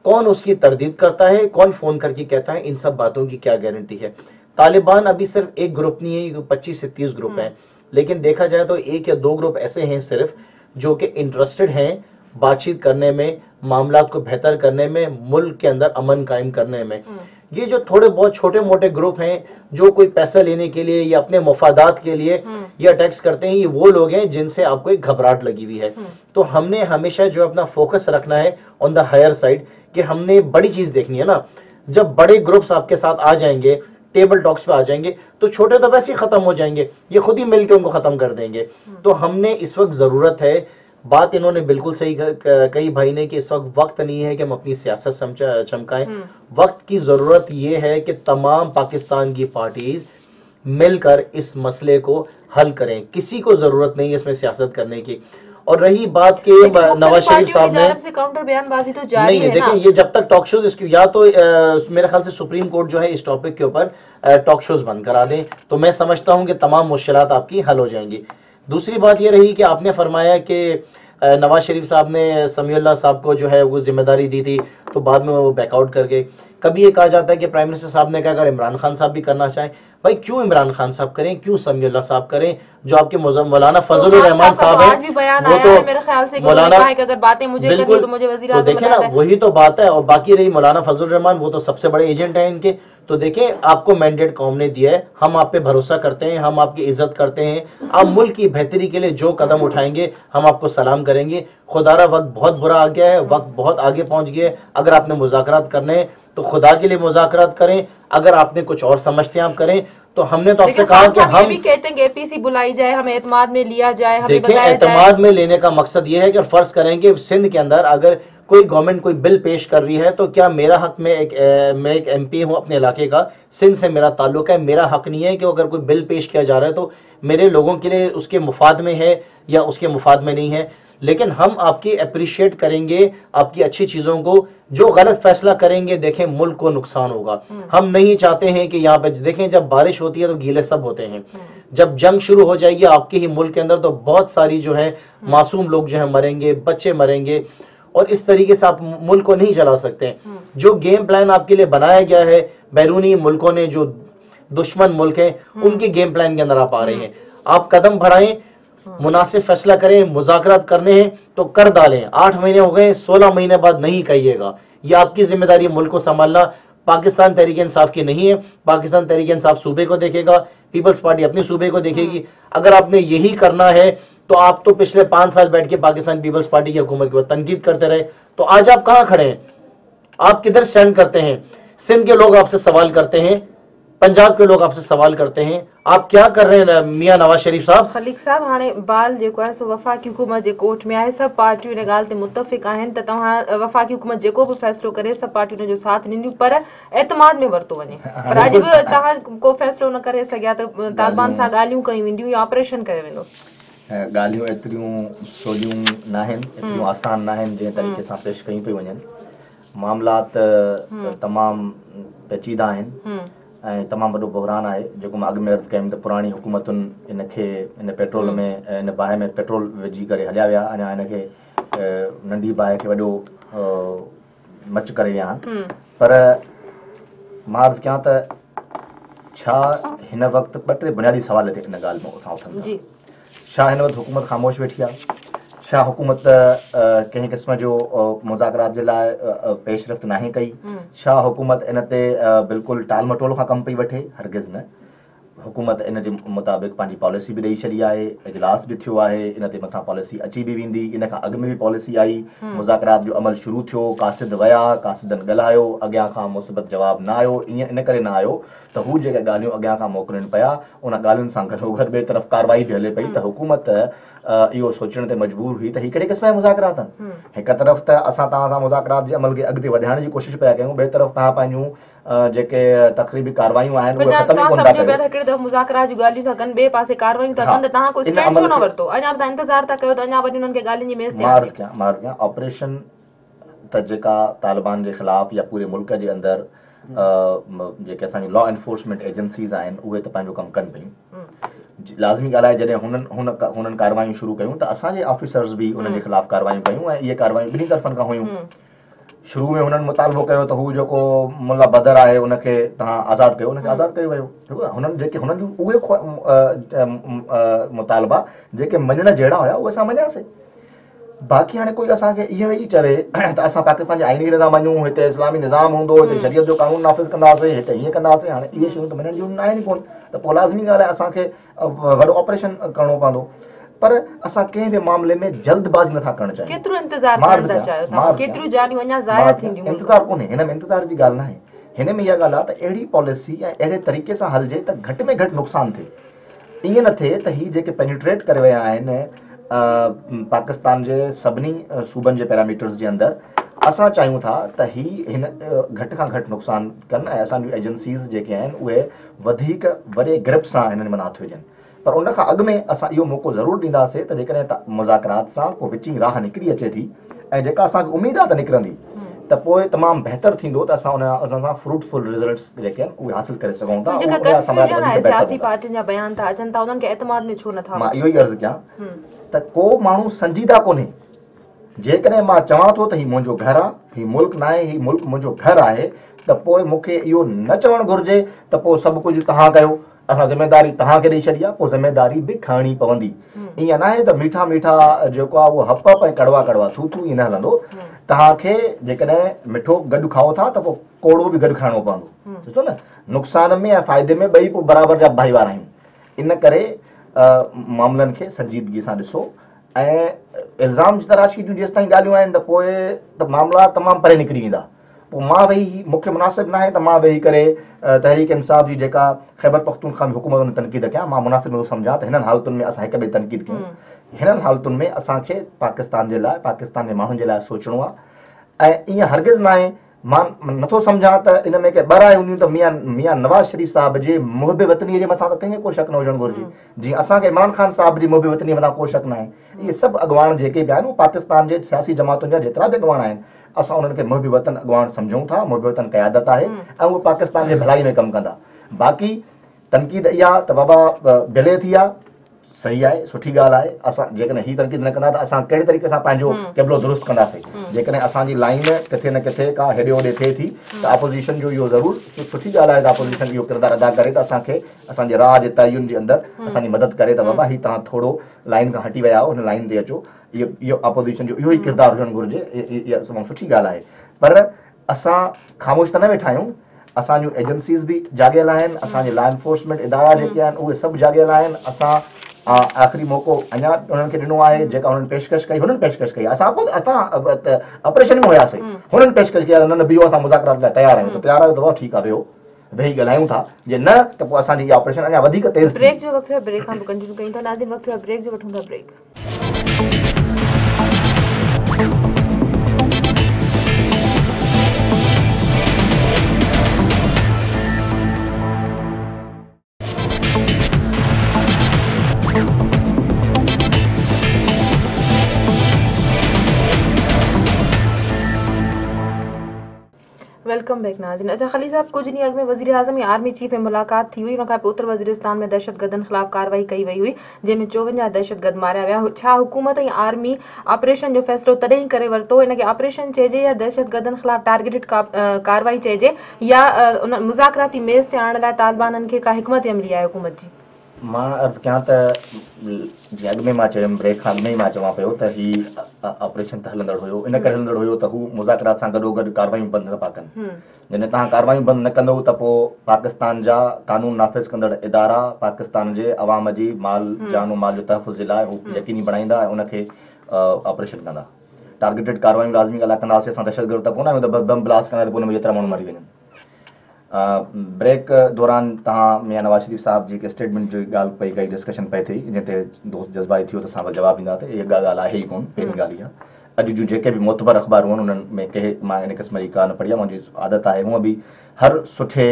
कौन उसकी तरदीद करता है, कौन फ़ोन करके कहता है, इन सब बातों की क्या गारंटी है? तालिबान अभी सिर्फ एक ग्रुप नहीं है, 25 से 30 ग्रुप हैं, लेकिन देखा जाए तो 1 या 2 ग्रुप ऐसे हैं सिर्फ जो कि इंटरेस्टेड हैं बातचीत करने में, मामलात को बेहतर करने में, मुल्क के अंदर अमन कायम करने में। ये जो थोड़े बहुत छोटे मोटे ग्रुप हैं जो कोई पैसा लेने के लिए या अपने मफादात के लिए या टैक्स करते हैं, ये वो लोग हैं जिनसे आपको एक घबराहट लगी हुई है। तो हमने हमेशा जो अपना फोकस रखना है ऑन द हायर साइड, कि हमने बड़ी चीज देखनी है ना। जब बड़े ग्रुप्स आपके साथ आ जाएंगे, टेबल टॉक्स पे आ जाएंगे, तो छोटे तो वैसे ही खत्म हो जाएंगे, ये खुद ही मिलकर उनको खत्म कर देंगे। तो हमने इस वक्त जरूरत है, बात इन्होंने बिल्कुल सही कही भाई ने, कि इस वक्त नहीं है कि हम अपनी सियासत चमकाएं। वक्त की जरूरत ये है कि तमाम पाकिस्तान की पार्टीज मिलकर इस मसले को हल करें। किसी को जरूरत नहीं है इसमें सियासत करने की। और रही बात के नवाज शरीफ साहब ने से काउंटर बयानबाजी तो जारी नहीं, देखिए, ये जब तक टॉक शोज इसकी, या तो मेरे ख्याल से सुप्रीम कोर्ट जो है इस टॉपिक के ऊपर टॉक शोज बंद करा दें, तो मैं समझता हूं कि तमाम मुश्किलात आपकी हल हो जाएंगी। दूसरी बात ये रही कि आपने फरमाया कि नवाज शरीफ साहब ने समीउल्लाह साहब को जो है वो जिम्मेदारी दी थी, तो बाद में वो बैकआउट कर गए। कभी ये कहा जाता है कि प्राइम मिनिस्टर साहब ने कहा अगर इमरान खान साहब भी करना चाहें, भाई क्यों इमरान खान साहब करें, क्यों समीउल्लाह साहब करें? जो आपके मौलाना फजलुर रहमान साहब हैं, वो तो मौलाना, अगर बातें मुझे करनी है तो मुझे वज़ीर आज़म देखे ना, वही तो बात है। और बाकी रही मौलाना फजलुर रहमान, वो तो सबसे बड़े एजेंट हैं इनके। तो देखें, आपको मैंडेट कौम ने दिया है, हम आप पे भरोसा करते हैं, हम आपकी इज्जत करते हैं, आप मुल्क की बेहतरी के लिए जो कदम उठाएंगे हम आपको सलाम करेंगे। खुदारा वक्त बहुत बुरा आ गया है, वक्त बहुत आगे पहुंच गया है। अगर आपने मुज़ाकरात करने हैं तो खुदा के लिए मुज़ाकरात करें, अगर आपने कुछ और समझते हैं आप करें। तो हमने तो आपसे कहा कि हम भी कहते हैं कि एपीसी बुलाई जाए, हमें एतमाद में लिया जाए, हमें देखें, एतमाद में लेने का मकसद ये है कि फर्ज करें कि सिंध के अंदर अगर کوئی گورنمنٹ کوئی بل پیش کر رہی ہے تو کیا میرا حق میں ایک ایم پی ہوں اپنے علاقے کا, سندھ سے میرا تعلق ہے, میرا حق نہیں ہے کہ اگر کوئی بل پیش کیا جا رہا ہے تو میرے لوگوں کے لیے اس کے مفاد میں ہے یا اس کے مفاد میں نہیں ہے. لیکن ہم آپ کی اپریشیٹ کریں گے آپ کی اچھی چیزوں کو. جو غلط فیصلہ کریں گے دیکھیں ملک کو نقصان ہوگا. ہم نہیں چاہتے ہیں کہ یہاں پہ دیکھیں جب بارش ہوتی ہے تو گیلے سب ہوتے ہیں, جب جنگ شروع ہو جائے گی آپ کے ہی ملک کے اندر تو بہت ساری جو ہے معصوم لوگ جو ہے مریں گے, بچے مریں گے, اور اس طریقے سے آپ ملک کو نہیں چلا سکتے. جو گیم پلان آپ کے لیے بنایا گیا ہے بیرونی ملکوں نے, جو دشمن ملک ہیں, ان کے گیم پلان کے اندر آپ آ رہے ہیں. آپ قدم بڑھائیں, مناسب فیصلہ کریں, مذاکرات کرنے ہیں تو کر ڈالیں. 8 مہینے ہو گئے, 16 مہینے بعد نہیں کہیے گا. یہ آپ کی ذمہ داری ملک کو سنبھالنا پاکستان تحریک انصاف کی نہیں ہے. پاکستان تحریک انصاف صوبے کو دیکھے گا, پیپلز پارٹی اپنے صوبے کو دیکھے گی. اگر آپ نے یہی کرنا ہے تو آپ تو پچھلے 5 سال بیٹھ کے پاکستان پیپلز پارٹی کی حکومت کی تنقید کرتے رہے, تو آج آپ کہاں کھڑے ہیں؟ آپ کدھر سٹینڈ کرتے ہیں؟ سندھ کے لوگ آپ سے سوال کرتے ہیں, پنجاب کے لوگ آپ سے سوال کرتے ہیں, آپ کیا کر رہے ہیں میاں نواز شریف صاحب؟ خلیق صاحب हाणे बाल जेको आहे सो वफ़ाक़ी हुकूमत जे कोर्ट में आहे. सभु पार्टियूं इन ॻाल्हि ते मुतफ़िक़ आहिनि त तव्हां वफ़ाक़ी हुकूमत जेको बि फ़ैसिलो करे सभु पार्टियूं हुन जो साथ ॾींदियूं, पर एतमाद में वरितो वञे. पर अॼु बि तव्हां को फ़ैसिलो न करे सघिया त तालिबान सां ॻाल्हियूं कयूं वेंदियूं या ऑपरेशन कयो वेंदो. ॻाल्हियूं एतिरियूं सवलियूं न आहिनि, एतिरियूं आसान न आहिनि जंहिं तरीक़े सां पेश कयूं पियूं वञनि. मामलात तमामु पेचीदा आहिनि ऐं तमामु वॾो बहरान आहे जेको मां अॻु में अर्ज़ु कयुमि त पुराणी हुकूमतुनि इनखे इन पेट्रोल में इन बाहि में पेट्रोल विझी करे हलिया विया, अञा इनखे नंढी बाहि खे वॾो मच करे विया आहिनि. पर मां अर्ज़ु कयां त छा हिन वक़्तु 2-3 बुनियादी सवाल हिते इन ॻाल्हि में उथनि. छा हिन वक़्तु हुकूमत ख़ामोश वेठी आहे? छा हुकूमत कंहिं क़िस्म जो मुज़ाकरात जे लाइ पेशरफ़्त नाहे कई? छा हुकूमत इन ते बिल्कुलु टाल मटोल खां कमु पई वठे? हरगिज़ न. हुकूमत इन जे मुताबिक़ पंहिंजी पॉलिसी बि ॾेई छॾी आहे, इजलास बि थियो आहे, इन ते मथां पॉलिसी अची बि वेंदी. इन खां अॻु में बि पॉलिसी आई, मुज़ाकरात जो अमल शुरू थियो, कासिद विया, कासिदनि ॻाल्हायो, अॻियां खां मुस्बत जवाबु न आयो. ईअं इन करे न आयो त हू जेके ॻाल्हियूं अॻियां खां मोकिलनि पिया उन ॻाल्हियुनि सां गॾोगॾु ॿिए तरफ़ कार्रवाई बि हले पई त हुकूमत इहो सोचण ते मजबूर हुई त हीअ कहिड़े क़िस्म जा मुज़ाकरात आहिनि. हिकु तरफ़ त असां तव्हां सां मुज़ाकरात जे अमल खे अॻिते वधाइण जी कोशिशि पिया कयूं, ॿिए तरफ़ तव्हां पंहिंजूं जेके तक़रीबी कार्रवायूं आहिनि उहे ख़तम ई कोन था कयो. हिकिड़े दफ़ो मुज़ाकरात जूं ॻाल्हियूं था कनि, ॿिए पासे कार्रवायूं था कनि, त तव्हां कोई स्टैंड छो न वरितो? अञा बि तव्हां इंतज़ारु था कयो त अञा वरी उन्हनि खे ॻाल्हियुनि जी मेज़ ते मां अर्ज़ु कयां ऑपरेशन त जेका तालिबान जे ख़िलाफ़ या पूरे मुल्क जे अंदरि जेके असांजी लॉ एनफोर्समेंट एजेंसीज़ आहिनि उहे त पंहिंजो कमु कनि पियूं. लाज़मी ॻाल्हि आहे जॾहिं हुननि कार्रवायूं शुरू कयूं त असांजे ऑफिसर्स बि उन्हनि जे ख़िलाफ़ कार्रवायूं कयूं ऐं इहे कार्रवायूं ॿिन्ही तरफ़नि खां हुयूं. शुरू में हुननि मुतालबो कयो त हू जेको मुल्ला बदर आहे उनखे तव्हां आज़ादु कयो, उनखे आज़ादु कयो वियो. हुननि जेके हुननि जूं उहे मुतालबा जेके मञण जहिड़ा हुया उहे असां मञियासीं. बाक़ी हाणे कोई असांखे इहो ई चवे त असां पाकिस्तान जे आईनी निज़ाम मञूं, हिते इस्लामी निज़ाम हूंदो, हिते शरीयत जो कानून नाफ़िज़ कंदासीं, हिते हीअं कंदासीं, हाणे इहे शयूं त मञण जूं न आहिनि कोन. त पोइ लाज़मी ॻाल्हि आहे असांखे वॾो ऑपरेशन करिणो पवंदो. पर असां कंहिं बि मामले में जल्दबाज़ी नथा करणु चाहियूं. केतिरो इंतज़ारु करणु था चाहियो तव्हां? केतिरियूं जानियूं अञा ज़ाया थींदियूं? इंतज़ारु कोन्हे, हिन में इंतज़ार जी ॻाल्हि न आहे. हिन में इहा ॻाल्हि आहे त अहिड़ी पॉलिसी ऐं अहिड़े तरीक़े सां हलिजे त घटि में घटि नुक़सानु थिए. ईअं न थिए त हीअ जेके पेनिट्रेट करे विया आहिनि पाकिस्तान जे सभिनी सूबनि जे पैरामीटर्स जे अंदरि, असां चाहियूं था त हिन घटि खां घटि नुक़सानु कनि ऐं असांजूं एजेंसीज़ जेके आहिनि उहे वधीक वॾे ग्रिप सां हिननि में हथु विझनि. पर उन खां अॻु में असां इहो मौक़ो ज़रूरु ॾींदासीं त जेकॾहिं मुज़ाकरात सां को विची राह निकिरी अचे थी ऐं जेका असांखे उमेदु आहे त निकिरंदी त पोइ तमामु बहितरु थींदो त असां उन सां फ्रूटफुल रिज़ल्ट्स जेके आहिनि उहे हासिलु करे सघूं था. सियासी पार्टियुनि जा बयान था अचनि था, उन्हनि खे एतमाद में छो नथा? मां इहो ई अर्ज़ु कयां त को माण्हू संजीदा कोन्हे. जेकॾहिं मां चवां थो त हीउ मुंहिंजो घरु आहे, हीउ मुल्क न आहे, हीउ मुल्क मुंहिंजो घरु आहे, त पोइ मूंखे इहो न चवणु घुरिजे त पोइ सभु कुझु तव्हां कयो, असां ज़िमेदारी तव्हांखे ॾेई छॾी आहे, पोइ ज़िमेदारी बि खणणी पवंदी. ईअं न आहे त मीठा मीठा जेको आहे उहो हप हप ऐं कड़वा कड़वा थू थू ईअं न हलंदो. तव्हांखे जेकॾहिं मिठो गॾु खाओ था त पोइ कोड़ो बि गॾु खाइणो पवंदो. ॾिसो न, नुक़सान में ऐं फ़ाइदे में ॿई पोइ बराबरि जा भाईवार आहियूं. इन करे मामलनि खे संजीदगी सां ॾिसो ऐं इल्ज़ाम जी तराशी जूं जेसि ताईं ॻाल्हियूं आहिनि त पोइ त मामला तमामु परे निकिरी वेंदा. पोइ मां वेही, मूंखे मुनासिबु न आहे त मां वेही करे तहरीक इंसाफ़ जी जेका ख़ैबर पख्तूनख्वा हुकूमत में तनक़ीद कयां. मां मुनासिबु नथो सम्झां त हिननि हालतुनि में असां हिक ॿिए तनक़ीद कयूं. हिननि हालतुनि में असांखे पाकिस्तान जे लाइ, पाकिस्तान जे माण्हुनि जे लाइ सोचणो आहे ऐं ईअं हरगिज़ न आहे मां नथो सम्झां त इन में के ॿराए हूंदियूं त मियां नवाज़ शरीफ़ साहिब जे मुहिब वतनीअ जे मथां त कंहिंखे को शक न हुजणु घुरिजे, जीअं असांखे इमरान ख़ान साहिब जी मुहिब वतनीअ मथां को शक न आहे। इहे सभु अॻुवाण जेके बि आहिनि उहे पाकिस्तान जे सियासी जमातुनि जा जेतिरा बि अॻुवाण आहिनि असां उन्हनि खे मुहिब वतन अॻुवाण सम्झूं था, मुहिब वतन क़यादत आहे ऐं उहे पाकिस्तान जे भलाई में कमु कंदा। बाक़ी तनक़ीद इहा त बाबा डिले थी आहे, सही आहे, सुठी ॻाल्हि आहे। असां जेकॾहिं हीअ तनक़ीद न कंदा त असां कहिड़े तरीक़े सां पंहिंजो क़िबलो दुरुस्त कंदासीं। जेकॾहिं असांजी लाइन किथे न किथे का हेॾे होॾे थिए थी त अपोज़िशन जो इहो ज़रूरु सुठी ॻाल्हि आहे त अपोज़िशन इहो किरदारु अदा करे त असांखे असांजे राह जे तयन जे अंदरि असांजी मदद करे त बाबा हीअ तव्हां थोरो लाइन खां हटी विया आहियो, हिन लाइन ते अचो। इहो अपोज़िशन जो इहो ई किरदारु हुजणु घुरिजे, इहा तमामु सुठी ॻाल्हि आहे। पर असां ख़ामोश त न वेठा आहियूं, असांजूं एजेंसीज़ बि जाॻियल आहिनि, असांजे लॉ एनफोर्समेंट इदारा जेके आहिनि उहे सभु जाॻियल आहिनि। असां आख़िरी मौक़ो अञा उन्हनि खे ॾिनो आहे, जेका हुननि पेशकश कई हुननि पेशकश कई। असां ऑपरेशन में हुयासीं, हुननि पेशकश कई न बीहो असां मुज़ाकरात लाइ तयारु आहियूं, त तयारु आहियो त ठीकु आहे, वेहो वेही ॻाल्हायूं था, जे न त पोइ असांजी इहा ऑपरेशन अञा वधीक तेज़। ब्रेक जो वक़्तु आहे, ब्रेक खां पोइ कंटिन्यू कयूं था। नाज़रीन वक़्तु आहे ब्रेक जो, वठूं था ब्रेक। वेलकम बैक नाज़रीन। अच्छा खली साहब, कुछ ॾींहं अॻु में वज़ीर आज़म या आर्मी चीफ में मुलाक़ात थी हुई, उनखां पोइ उत्तर वज़ीरिस्तान में दहशतगर्दनि ख़िलाफ़ कार्रवाई कई वई हुई जंहिंमें 54 दहशतगर्द मारिया विया। छा हुकूमत ऐं आर्मी ऑपरेशन जो फ़ैसिलो तॾहिं ई करे वरितो, इनखे ऑपरेशन चइजे या दहशतगर्दनि ख़िलाफ़ टारगेटेड कार्रवाई चइजे, या उन मुज़ाकराती मेज़ ते आणण लाइ तालिबाननि खे का हिकमत अमली आहे हुकूमत जी? मां अर्ज़ु कयां त जीअं अॻु में मां चयुमि, ब्रेक खां अॻु में ई मां चवां पियो त हीउ ऑपरेशन त हलंदड़ हुयो, इन करे हलंदड़ हुयो त हू मुज़ाकरात सां गॾोगॾु कार्रवायूं बंदि न पिया कनि। जॾहिं तव्हां कार्रवायूं बंदि न कंदव त पोइ पाकिस्तान जा कानून नाफ़िज़ कंदड़ इदारा पाकिस्तान जे अवाम जी माल जान माल जो तहफ़ुज़ जे लाइ हू यकीनी बणाईंदा ऐं उनखे ऑपरेशन कंदा। टारगेटेड कार्रवायूं लाज़मी ॻाल्हि कंदासीं, असां दहशतगर्द त कोन आहियूं त बम ब्लास्ट कंदा त पोइ हुन में जेतिरा माण्हू मरी वञनि। ब्रेक दौरान तव्हां मियां नवाज़ शरीफ़ साहिब जी स्टेटमेंट जी ॻाल्हि पई कई, डिस्कशन पई थी, जंहिं ते दोस्त जज़्बाई थियो त असां जवाबु ॾींदा त इहा ॻाल्हि आहे ई कोन, पहिरीं ॻाल्हि इहा। अॼु जूं जेके बि मोतबर अख़बारूं आहिनि उन्हनि में कंहिं मां इन क़िस्म जी का न पढ़ी आहे। मुंहिंजी आदत आहे हूअं बि हर सुठे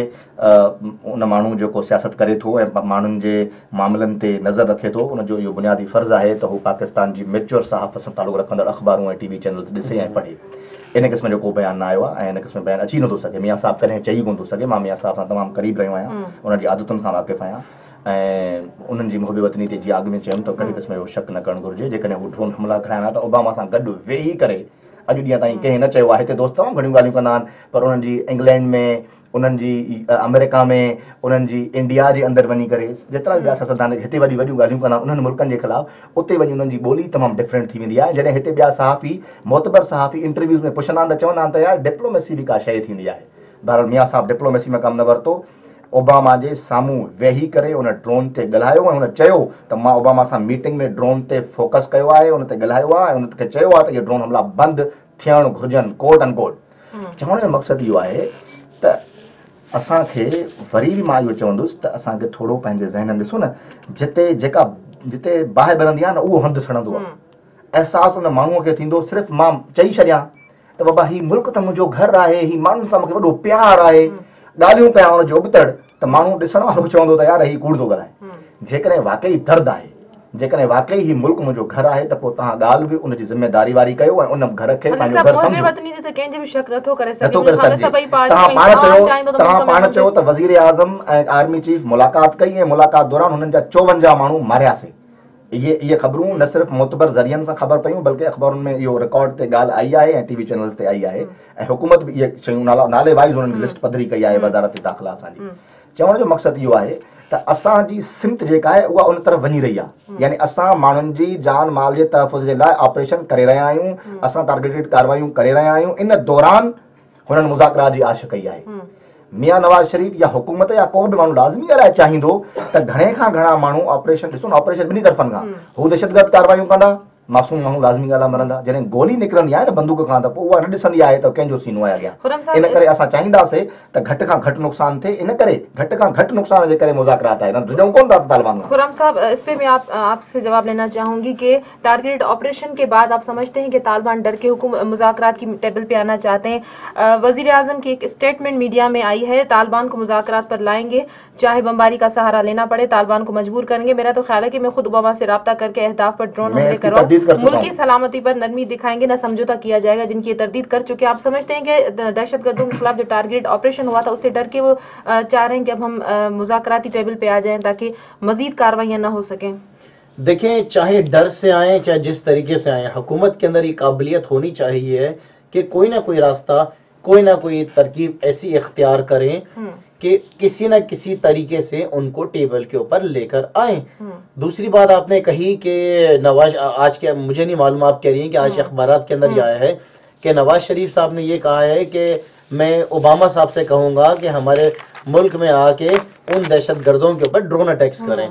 उन माण्हू जेको सियासत करे थो ऐं माण्हुनि जे मामलनि ते नज़र रखे थो, उनजो इहो बुनियादी फ़र्ज़ु आहे त हू पाकिस्तान जी मेच्योर सहाफ़त सां तालुक़ रखंदड़ अख़बारूं ऐं TV चैनल्स ॾिसे ऐं पढ़े। इन क़िस्म जो को बयानु न आयो आहे ऐं इन क़िस्म बयानु अची नथो सघे। मियां साहिबु कॾहिं चई कोन थो सघे, मां मियां साहिब सां तमामु क़रीब रहियो आहियां, उन्हनि जी आदतुनि खां वाक़िफ़ु आहियां ऐं उन्हनि जी मुहिब वतनी ते जीअं अॻु में चयुमि त कहिड़े क़िस्म जो शक न करणु घुरिजे। जेकॾहिं हू ड्रोन हमला कराइणा त ओबामा सां गॾु वेही करे, अॼु ॾींहं ताईं कंहिं न चयो आहे, हिते दोस्त तमामु घणियूं ॻाल्हियूं कंदा आहिनि, पर उन्हनि जी इंग्लैंड में, उन्हनि जी अमेरिका में, उन्हनि जी इंडिया जे अंदरि वञी करे जेतिरा बि ॿिया सियासतदान हिते वॾियूं वॾियूं ॻाल्हियूं कंदा आहिनि उन्हनि मुल्कनि जे ख़िलाफ़ु, उते वञी उन्हनि जी ॿोली तमामु डिफरेंट थी वेंदी आहे। जॾहिं हिते ॿिया सहाफ़ी मोतबर सहाफ़ी इंटरव्यूज़ में पुछंदा आहिनि त चवंदा आहिनि त यार डिप्लोमेसी बि का शइ थींदी आहे। बहरहाल मियां साहिबु डिप्लोमेसी में कमु न वरितो, ओबामा जे साम्हूं वेही करे उन ड्रोन ते ॻाल्हायो ऐं हुन चयो त मां ओबामा सां मीटिंग में ड्रोन ते फोकस कयो आहे, उन ते ॻाल्हायो आहे ऐं उनखे चयो आहे त इहे ड्रोन हमला बंदि थियणु घुरिजनि, कोट एंड कोट। चवण जो मक़सदु इहो आहे त असांखे वरी बि मां इहो चवंदुसि त असांखे थोरो पंहिंजे ज़हन में ॾिसो न, जिते बाहि ॿरंदी आहे न उहो हंधु सड़ंदो आहे। अहसासु उन माण्हूअ खे थींदो, सिर्फ़ु मां चई छॾियां त बाबा हीउ मुल्क त मुंहिंजो घरु आहे, हीउ माण्हुनि सां मूंखे वॾो प्यारु आहे, ॻाल्हियूं कयां हुनजो उबतड़ त माण्हू ॾिसण वारो चवंदो त यार हीउ कूड़ थो ॻाल्हाए। जेकॾहिं वाक़ई दर्द आहे, जेकॾहिं वाक़ई हीउ मुल्क मुंहिंजो घरु आहे त पोइ तव्हां ॻाल्हि बि उनजी ज़िमेदारी वारी कयो ऐं उन घर खे पंहिंजो घरु सम्झो। तव्हां पाण चयो त वज़ीर आज़म ऐं आर्मी चीफ मुलाक़ात कई ऐं मुलाक़ात दौरान हुननि जा 54 माण्हू मारियासीं। इहे ख़बरूं न सिर्फ़ु मोतबर ज़रियनि सां ख़बर पयूं, बल्कि अख़बारुनि में इहो रिकॉर्ड ते ॻाल्हि आई आहे ऐं TV चैनल्स ते आई आहे ऐं हुकूमत बि इहे शयूं नाले वाइज़ हुननि लिस्ट पधरी कई आहे वज़ारत दाख़िला असांजी। चवण जो मक़सदु इहो आहे त असांजी सिमत जेका आहे उहा उन तरफ़ वञी रही आहे, यानी असां माण्हुनि जी जान माल जे तहफ़ुज़ जे लाइ ऑपरेशन करे रहिया आहियूं, असां टारगेटेड कार्रवायूं करे रहिया आहियूं। इन दौरान हुननि मुज़ाकरात जी आश कई आहे। मियां नवाज़ शरीफ़ या हुकूमत या को बि माण्हू लाज़मी ॻाल्हाए चाहींदो त घणे खां घणा माण्हू ऑपरेशन ॾिसो न, ऑपरेशन ॿिन्ही तरफ़नि खां, हू दहशतगर्द कार्रवायूं कंदा मासूम माण्हू लाज़मी ॻाल्हि आहे मरंदा, जॾहिं गोली निकिरंदी आहे न बंदूक खां त पोइ उहा न ॾिसंदी आहे त कंहिंजो सीनो आहे अॻियां। इन करे असां चाहींदासीं त घटि खां घटि नुक़सान थिए, इन करे घटि खां घटि नुक़सान जे करे मुज़ाकरात आहे, न ॾियूं कोन था तालिबान में। खुर्रम साहब, इस पे मैं आपसे जवाब लेना चाहूँगी कि टारगेटेड ऑपरेशन के बाद आप समझते हैं कि तालिबान डर के मुज़ाकरात की टेबल पे आना चाहते हैं। वज़ीर आज़म की एक स्टेटमेंट मीडिया में आई है, तालिबान को मुज़ाकरात पर लाएंगे, चाहे बमबारी का सहारा लेना पड़े, तालिबान को मजबूर करेंगे। मेरा तो ख्याल है कि मैं खुद ओबामा से रब्ता करके अहदाफ पर ड्रोन हमले करवाऊं, मुल्क की सलामती पर नरमी दिखाएंगे, न समझौता किया जाएगा, जिनकी ये तरदीद कर चुके हैं। आप समझते हैं कि दहशतगर्दों के खिलाफ जो टारगेटेड ऑपरेशन हुआ था उससे डर के वो चाह रहे हैं कि अब हम मुज़ाकराती टेबल पे आ जाएं ताकि मजीद कार्रवाइयाँ ना हो सकें? देखें, चाहे डर से आए चाहे जिस तरीके से आए, हुकूमत के अंदर ये काबिलियत होनी चाहिए कि कोई ना कोई रास्ता, कोई ना कोई तरकीब ऐसी इख्तियार करें कि किसी ना किसी तरीके से उनको टेबल के ऊपर लेकर आए। दूसरी बात आपने कही कि नवाज, आज के मुझे नहीं मालूम, आप कह रही हैं कि आज अखबारात के अंदर ये आया है कि नवाज शरीफ साहब ने ये कहा है कि मैं ओबामा साहब से कहूँगा कि हमारे मुल्क में आके उन दहशत गर्दों के ऊपर ड्रोन अटैक्स करें।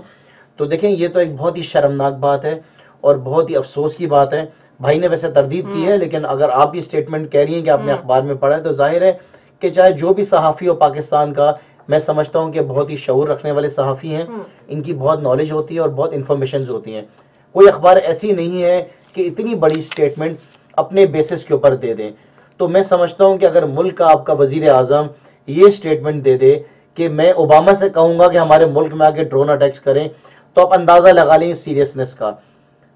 तो देखें, ये तो एक बहुत ही शर्मनाक बात है और बहुत ही अफसोस की बात है। भाई ने वैसे तरदीद की है, लेकिन अगर आप ये स्टेटमेंट कह रही हैं कि आपने अखबार में पढ़ा है, तो जाहिर है कि चाहे जो भी सहाफ़ी हो पाकिस्तान का, मैं समझता हूँ कि बहुत ही शऊर रखने वाले सहाफ़ी हैं, इनकी बहुत नॉलेज होती है और बहुत इन्फॉर्मेशन होती हैं। कोई अखबार ऐसी नहीं है कि इतनी बड़ी स्टेटमेंट अपने बेसिस के ऊपर दे दें। तो मैं समझता हूँ कि अगर मुल्क का आपका वज़ीर आज़म ये स्टेटमेंट दे दे कि मैं ओबामा से कहूँगा कि हमारे मुल्क में आके ड्रोन अटैक्स करें, तो आप अंदाज़ा लगा लें सीरियसनेस का।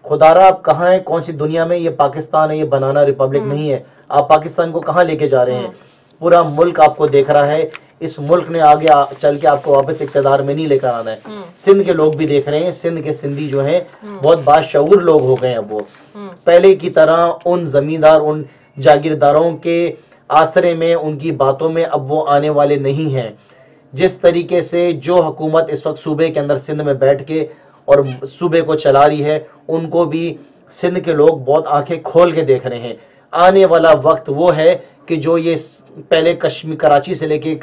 खुदारा आप कहाँ हैं, कौन सी दुनिया में? ये पाकिस्तान है, ये बनाना रिपब्लिक नहीं है। आप पाकिस्तान को कहाँ लेके जा रहे हैं? पूरा मुल्क आपको देख रहा है। इस मुल्क ने आगे चल के आपको वापस इक़्तिदार में नहीं लेकर आना है। सिंध के लोग भी देख रहे हैं, सिंध के सिंधी जो हैं बहुत बाशऊर लोग हो गए हैं। अब वो पहले की तरह उन जमींदार, उन जागीरदारों के आसरे में, उनकी बातों में अब वो आने वाले नहीं हैं। जिस तरीके से जो हुकूमत इस वक्त सूबे के अंदर सिंध में बैठ के और सूबे को चला रही है, उनको भी सिंध के लोग बहुत आंखें खोल के देख रहे हैं। आने वाला वक्त वो है कि जो ये पहले कराची से लेके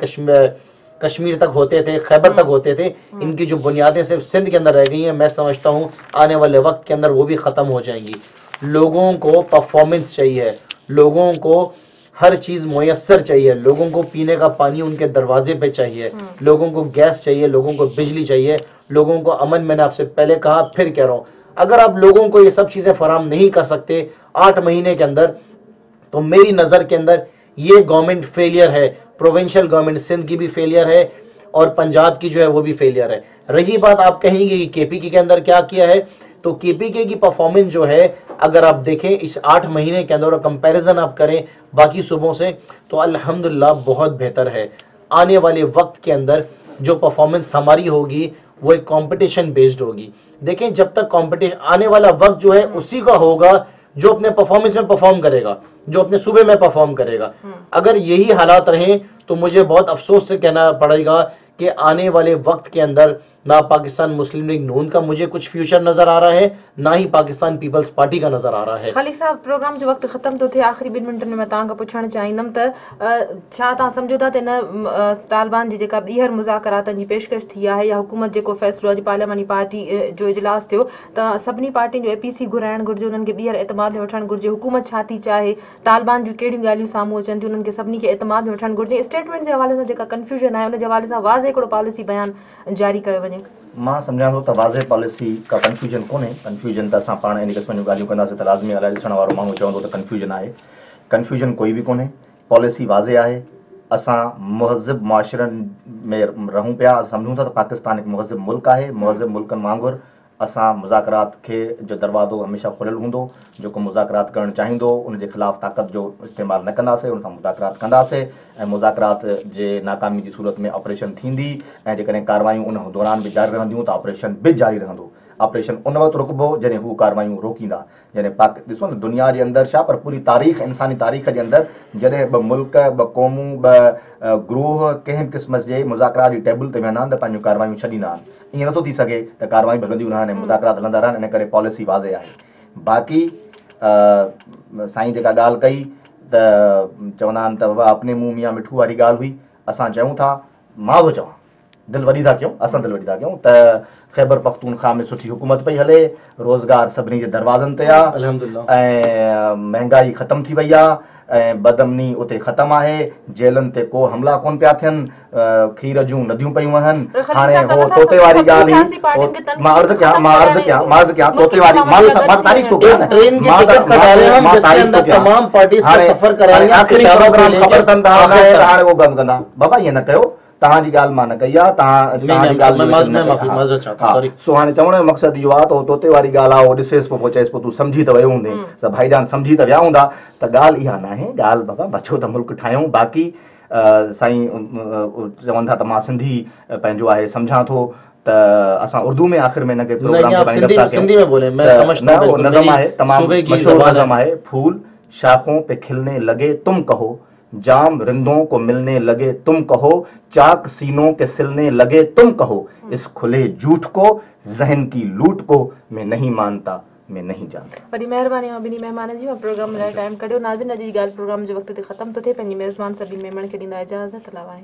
कश्मीर तक होते थे, खैबर तक होते थे, इनकी जो बुनियादें सिर्फ सिंध के अंदर रह गई हैं, मैं समझता हूँ आने वाले वक्त के अंदर वो भी ख़त्म हो जाएंगी। लोगों को परफॉर्मेंस चाहिए, लोगों को हर चीज़ मुयस्सर चाहिए, लोगों को पीने का पानी उनके दरवाजे पे चाहिए, लोगों को गैस चाहिए, लोगों को बिजली चाहिए, लोगों को अमन। मैंने आपसे पहले कहा, फिर कह रहा हूँ, अगर आप लोगों को ये सब चीज़ें फराहम नहीं कर सकते 8 महीने के अंदर, तो मेरी नज़र के अंदर ये गवर्नमेंट फेलियर है। प्रोविंशियल गवर्नमेंट सिंध की भी फेलियर है और पंजाब की जो है वो भी फेलियर है। रही बात, आप कहेंगे कि केपीके के अंदर क्या किया है, तो केपीके की परफॉर्मेंस जो है, अगर आप देखें इस 8 महीने के अंदर और कंपैरिजन आप करें बाकी सूबों से, तो अल्हम्दुलिल्लाह बहुत बेहतर है। आने वाले वक्त के अंदर जो परफॉर्मेंस हमारी होगी वो एक कंपटीशन बेस्ड होगी। देखें, जब तक कंपटीशन, आने वाला वक्त जो है उसी का होगा जो अपने परफॉर्मेंस में परफॉर्म करेगा, जो अपने सूबे में परफॉर्म करेगा। अगर यही हालात रहे तो मुझे बहुत अफसोस से कहना पड़ेगा कि आने वाले वक्त के अंदर ना पाकिस्तान मुस्लिम लीग नून का मुझे कुछ फ्यूचर नजर आ रहा है, ना ही पाकिस्तान पीपल्स पार्टी का नजर आ रहा है। खालिक साहब, प्रोग्राम जो वक्त ख़त्म तो थे, आखिरी 2 मिनटन में मैं तव्हां पुछण चाहींदमि त छा तव्हां सम्झो था त न तालिबान जी जेका ॿीहर मुज़ाकरातनि जी पेशकश थी आहे या हुकूमत जेको फ़ैसिलो अॼु पार्लियामानी पार्टी जो इजलास थियो, त सभिनी पार्टियुनि जो APC घुराइणु घुरिजे, उन्हनि खे ॿीहर एतमाद में वठणु घुरिजे। हुकूमत छा थी चाहे, तालिबान जूं कहिड़ियूं ॻाल्हियूं साम्हूं अचनि थियूं, उन्हनि खे सभिनी खे एतमाद में वठणु घुरिजे। स्टेटमेंट जे हवाले सां जेका कंफ्यूजन आहे, उन जे हवाले सां वाज़े हिकिड़ो पॉलिसी बयानु जारी कयो वञे। मां सम्झां थो त वाज़े पॉलिसी का कंफ्यूजन कोन्हे। कंफ्यूजन त असां पाण इन क़िस्म जूं ॻाल्हियूं कंदासीं त लाज़मी ॻाल्हि ॾिसण वारो माण्हू चवंदो त कंफ्यूजन आहे। कंफ्यूजन कोई बि कोन्हे, पॉलिसी वाज़े आहे। असां मुहज़िब मुआशरनि में रहूं पिया, सम्झूं था त पाकिस्तान हिकु मुहज़िब मुल्क आहे। मुहज़िब मुल्कनि वांगुरु असां मुज़ाकरात खे जो दरवाज़ो हमेशह खुलियलु हूंदो, जेको मुज़ाकरात करणु चाहींदो उन जे ख़िलाफ़ ताक़त जो इस्तेमालु न कंदासीं, उन सां मुज़ाकरात कंदासीं ऐं मुज़ाकरात जे नाकामी जी सूरत में ऑपरेशन थींदी ऐं जेकॾहिं कार्रवायूं उन दौरान बि जारी रहंदियूं त ऑपरेशन बि जारी रहंदो। ऑपरेशन उन वक़्तु रुकबो जॾहिं हू कार्रवायूं रोकींदा। जॾहिं ॾिसो न, दुनिया जे अंदरि छा, पर पूरी तारीख़, इंसानी तारीख़ जे अंदरि जॾहिं 2 मुल्क, 2 क़ौमूं, 2 ग्रोह कंहिं क़िस्म जे मुज़ाकरात जी टेबल ते वेहंदा आहिनि त पंहिंजूं कार्रवायूं छॾींदा आहिनि। ईअं नथो थी सघे त कार्रवायूं बि हलंदियूं रहनि ऐं मुज़ाकरात हलंदा रहनि। इन करे पॉलिसी वाज़े आहे। बाक़ी साईं जेका ॻाल्हि कई त चवंदा आहिनि त बाबा अपने मुंहुं मियां मिठू वारी ॻाल्हि हुई। असां चयूं था, मां थो चवां दिलि वॾी था कयूं, असां दिलि वॾी था कयूं त ख़ैबर पख्तूनख्वा में सुठी हुकूमत पई हले, रोज़गार सभिनी जे दरवाज़नि ते आहे, अल्हम्दुलिल्लाह, ऐं महांगाई ख़तम थी वई आहे, ऐं बदअमनी उते ख़तमु आहे, जेलनि ते को हमला कोन पिया थियनि, खीर जूं नदियूं पियूं वहनि। हाणे हो तोते वारी ॻाल्हि ई मां अर्ज़ु कयां तोते वारी मां तारीफ़ थो कयां, ट्रेन की टिकट कटा रहे हैं हम जिसके अंदर तमाम पार्टीज का सफर कराएंगे, आख़िरी प्रोग्राम ख़बर अथनि त हाणे उहो कमु कंदा। बाबा ईअं न कयो, तव्हांजी ॻाल्हि मां न कई आहे, तव्हांजी ॻाल्हि सो हाणे चवण जो मक़सदु इहो आहे त तोते वारी ॻाल्हि आहे, उहो ॾिसेसि पोइ चएसि पोइ तूं सम्झी त वियो हूंदे, त भाईजान सम्झी त विया हूंदा, त ॻाल्हि इहा न आहे। ॻाल्हि बाबा बचो त मुल्क ठाहियूं। बाक़ी साईं चवनि था त मां सिंधी पंहिंजो आहे सम्झां थो, त असां उर्दू में आख़िर में हिनखे प्रोग्राम सिंधी में बोले, मैं समझता हूं नज़म आहे, तमामु मशहूर नज़म आहे, फूल शाखों पे खिलने लगे तुम कहो, जाम रिंदों को मिलने लगे तुम कहो, चाक सीनों के सिलने लगे तुम कहो, इस खुले झूठ को जहन की लूट को मैं नहीं मानता, मैं नहीं जानता। वॾी महिरबानी ॿिनी महिमान जी, मां प्रोग्राम लाइ टाइम कढियो। नाज़रीन, अॼु जी ॻाल्हि प्रोग्राम जे वक़्त ते ख़तमु थो थिए। पंहिंजी मेज़बान सभिनी महिमान खे ॾींदा इजाज़त। अलावा